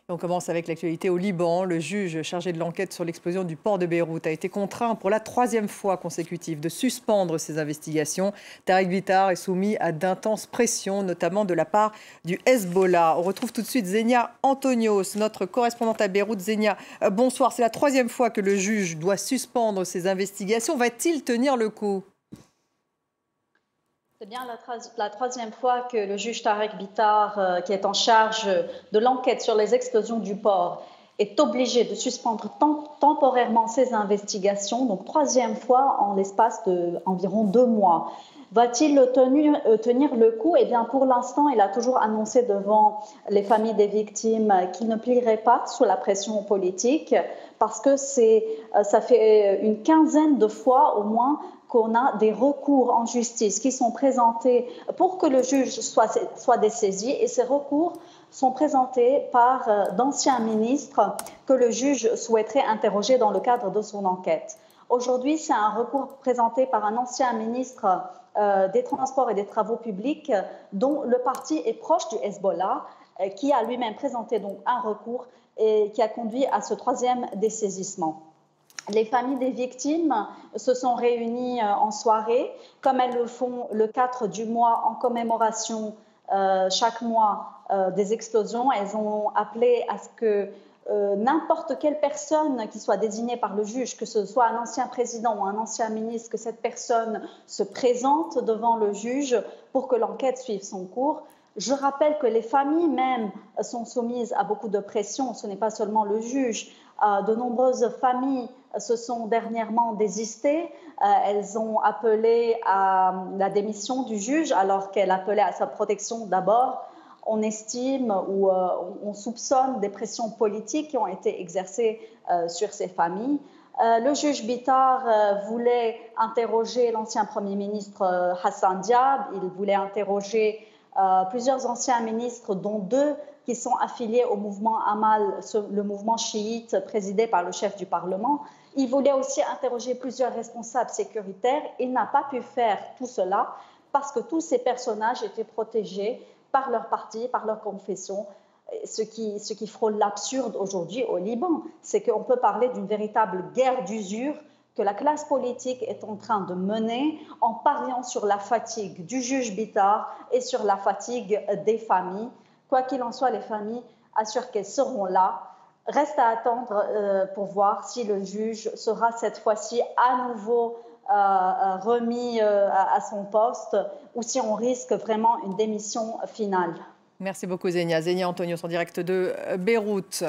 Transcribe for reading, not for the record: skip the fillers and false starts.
On commence avec l'actualité au Liban. Le juge chargé de l'enquête sur l'explosion du port de Beyrouth a été contraint pour la troisième fois consécutive de suspendre ses investigations. Tarek Bitar est soumis à d'intenses pressions, notamment de la part du Hezbollah. On retrouve tout de suite Zenia Antonios, notre correspondante à Beyrouth. Zenia, bonsoir. C'est la troisième fois que le juge doit suspendre ses investigations. Va-t-il tenir le coup ? C'est bien la troisième fois que le juge Tarek Bitar, qui est en charge de l'enquête sur les explosions du port, est obligé de suspendre temporairement ses investigations, donc troisième fois en l'espace d'environ 2 mois. Va-t-il tenir le coup? Eh bien, pour l'instant, il a toujours annoncé devant les familles des victimes qu'il ne plierait pas sous la pression politique, parce que ça fait une quinzaine de fois au moins qu'on a des recours en justice qui sont présentés pour que le juge soit dessaisi, et ces recours sont présentés par d'anciens ministres que le juge souhaiterait interroger dans le cadre de son enquête. Aujourd'hui, c'est un recours présenté par un ancien ministre des Transports et des Travaux publics dont le parti est proche du Hezbollah, qui a lui-même présenté donc un recours et qui a conduit à ce troisième dessaisissement. Les familles des victimes se sont réunies en soirée, comme elles le font le 4 du mois en commémoration chaque mois des explosions. Elles ont appelé à ce que n'importe quelle personne qui soit désignée par le juge, que ce soit un ancien président ou un ancien ministre, que cette personne se présente devant le juge pour que l'enquête suive son cours. Je rappelle que les familles même sont soumises à beaucoup de pression, ce n'est pas seulement le juge. De nombreuses familles se sont dernièrement désistées. Elles ont appelé à la démission du juge alors qu'elle appelait à sa protection d'abord. On estime ou on soupçonne des pressions politiques qui ont été exercées sur ces familles. Le juge Bitar voulait interroger l'ancien Premier ministre Hassan Diab, il voulait interroger plusieurs anciens ministres, dont 2 qui sont affiliés au mouvement Amal, le mouvement chiite présidé par le chef du Parlement. Il voulait aussi interroger plusieurs responsables sécuritaires. Il n'a pas pu faire tout cela parce que tous ces personnages étaient protégés par leur parti, par leur confession. Ce qui frôle l'absurde aujourd'hui au Liban, c'est qu'on peut parler d'une véritable guerre d'usure que la classe politique est en train de mener en pariant sur la fatigue du juge Bitar et sur la fatigue des familles. Quoi qu'il en soit, les familles assurent qu'elles seront là. Reste à attendre pour voir si le juge sera cette fois-ci à nouveau remis à son poste ou si on risque vraiment une démission finale. Merci beaucoup Zenia. Zenia Antonios en direct de Beyrouth.